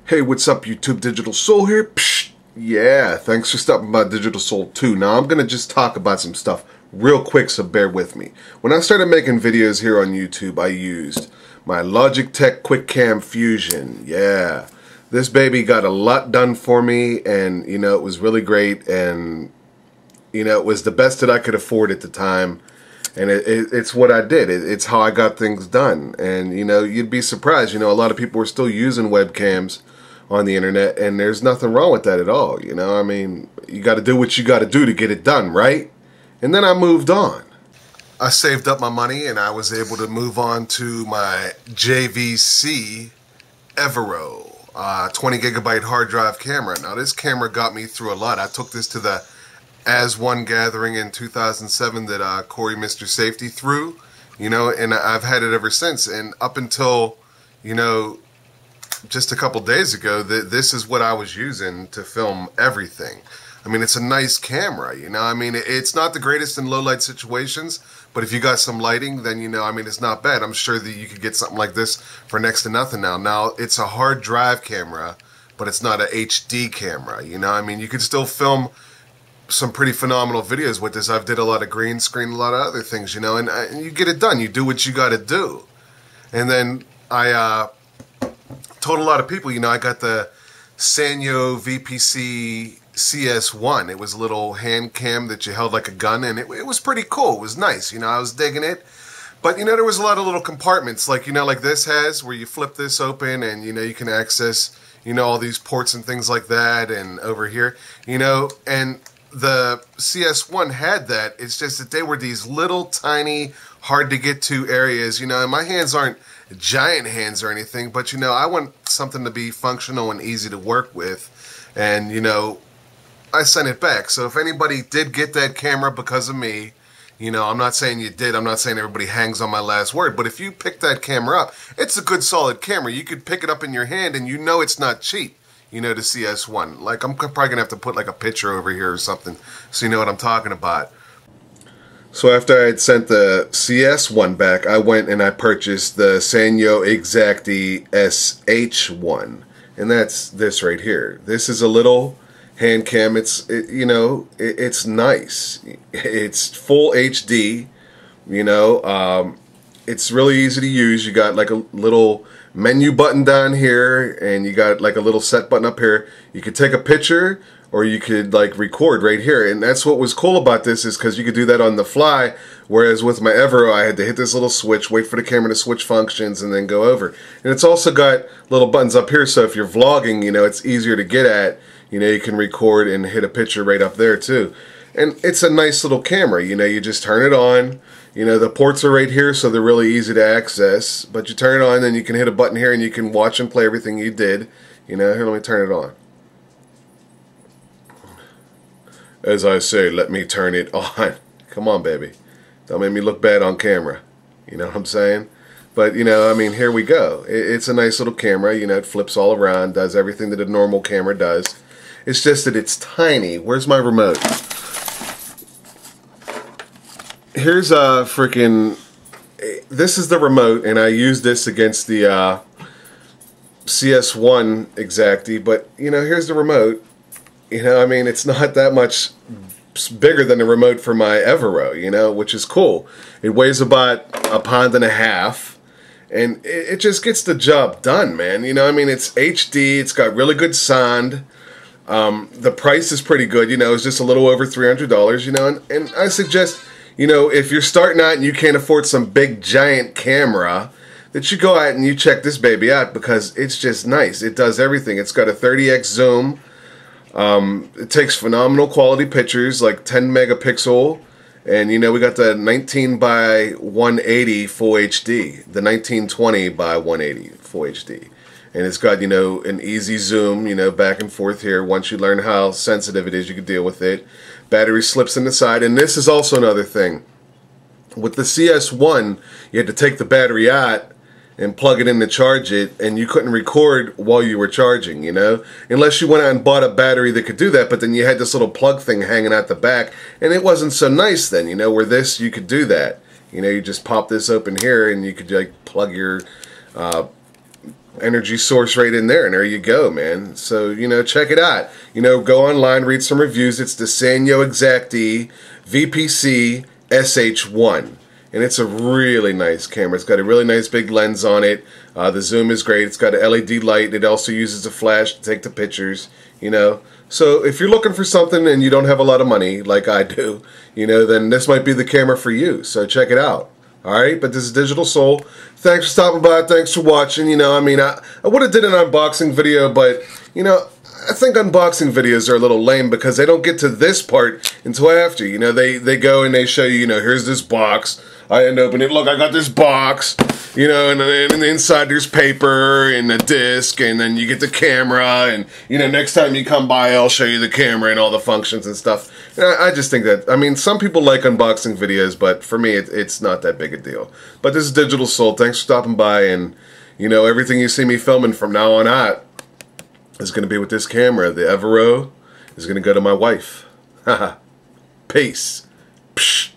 Hey, what's up YouTube? DiGiTiLsOuL here. Psh, yeah, thanks for stopping by DiGiTiLsOuL 2. Now I'm going to just talk about some stuff real quick, so bear with me. When I started making videos here on YouTube, I used my Logitech QuickCam Fusion. Yeah, this baby got a lot done for me, and you know, it was really great, and you know, it was the best that I could afford at the time. And it's what I did. It's how I got things done. And, you know, you'd be surprised. You know, a lot of people are still using webcams on the internet, and there's nothing wrong with that at all. You know, I mean, you got to do what you got to do to get it done, right? And then I moved on. I saved up my money, and I was able to move on to my JVC Evero 20 gigabyte hard drive camera. Now, this camera got me through a lot. I took this to the As One gathering in 2007 that Corey Mr. Safety threw, you know, and I've had it ever since. And up until, you know, just a couple days ago, this is what I was using to film everything. I mean, it's a nice camera, you know. I mean, it's not the greatest in low light situations, but if you got some lighting, then, you know, I mean, it's not bad. I'm sure that you could get something like this for next to nothing now. Now, it's a hard drive camera, but it's not a HD camera, you know. I mean, you could still film some pretty phenomenal videos with this. I've did a lot of green screen, a lot of other things, you know, and you get it done. You do what you got to do. And then I told a lot of people, you know, I got the Sanyo VPC-CH1. It was a little hand cam that you held like a gun, and it was pretty cool. It was nice, you know, I was digging it. But, you know, there was a lot of little compartments, like, you know, like this has, where you flip this open and, you know, you can access, you know, all these ports and things like that, and over here, you know, and the CS1 had that. It's just that they were these little tiny, hard to get to areas, you know, and my hands aren't giant hands or anything, but, you know, I want something to be functional and easy to work with, and, you know, I sent it back. So if anybody did get that camera because of me, you know, I'm not saying you did, I'm not saying everybody hangs on my last word, but if you pick that camera up, it's a good solid camera. You could pick it up in your hand and you know it's not cheap. You know, the CS1. Like, I'm probably going to have to put, like, a picture over here or something so you know what I'm talking about. So after I had sent the CS1 back, I went and I purchased the Sanyo Xacti VPC-SH1. And that's this right here. This is a little hand cam. It's nice. It's full HD, you know. It's really easy to use. You got, like, a little menu button down here, and you got like a little set button up here. You could take a picture, or you could like record right here, and that's what was cool about this, is because you could do that on the fly, whereas with my Evero I had to hit this little switch, wait for the camera to switch functions, and then go over. And it's also got little buttons up here, so if you're vlogging, you know, it's easier to get at. You know, you can record and hit a picture right up there too. And it's a nice little camera, you know. You just turn it on. You know, the ports are right here, so they're really easy to access. But you turn it on, then you can hit a button here, and you can watch and play everything you did. You know, here, let me turn it on. As I say, let me turn it on. Come on, baby. Don't make me look bad on camera. You know what I'm saying? But, you know, I mean, here we go. It's a nice little camera. You know, it flips all around, does everything that a normal camera does. It's just that it's tiny. Where's my remote? Here's a freaking, this is the remote, and I used this against the CS1 Xacti, but, you know, here's the remote. You know, I mean, it's not that much bigger than the remote for my Evero, you know, which is cool. It weighs about a pound and a half, and it just gets the job done, man. You know, I mean, it's HD, it's got really good sound. The price is pretty good, you know, it's just a little over $300, you know, and I suggest, you know, if you're starting out and you can't afford some big giant camera, that you go out and you check this baby out, because it's just nice. It does everything. It's got a 30x zoom. It takes phenomenal quality pictures, like 10 megapixel. And, you know, we got the 19 by 180 full HD, the 1920 by 180 full HD. And it's got, you know, an easy zoom, you know, back and forth here. Once you learn how sensitive it is, you can deal with it. Battery slips in the side. And this is also another thing. With the CS1, you had to take the battery out and plug it in to charge it, and you couldn't record while you were charging, you know? Unless you went out and bought a battery that could do that, but then you had this little plug thing hanging out the back, and it wasn't so nice then, you know, where this, you could do that. You know, you just pop this open here, and you could, like, plug your energy source right in there, and there you go, man. So, you know, check it out. You know, go online, read some reviews. It's the Sanyo Xacti VPC-SH1. And it's a really nice camera. It's got a really nice big lens on it. The zoom is great. It's got an LED light. It also uses a flash to take the pictures, you know. So if you're looking for something and you don't have a lot of money, like I do, you know, then this might be the camera for you. So check it out. Alright, but this is DiGiTiLsOuL. Thanks for stopping by. Thanks for watching. You know, I mean, I would have did an unboxing video, but, you know, I think unboxing videos are a little lame because they don't get to this part until after. You know, they go and they show you, you know, here's this box. I end up opening it. Look, I got this box. You know, and then inside there's paper and a disc, and then you get the camera, and, you know, next time you come by, I'll show you the camera and all the functions and stuff. And I just think that, I mean, some people like unboxing videos, but for me, it's not that big a deal. But this is DiGiTiLsOuL. Thanks for stopping by, and, you know, everything you see me filming from now on out is going to be with this camera. The Evero is going to go to my wife. Haha. Peace. Psh.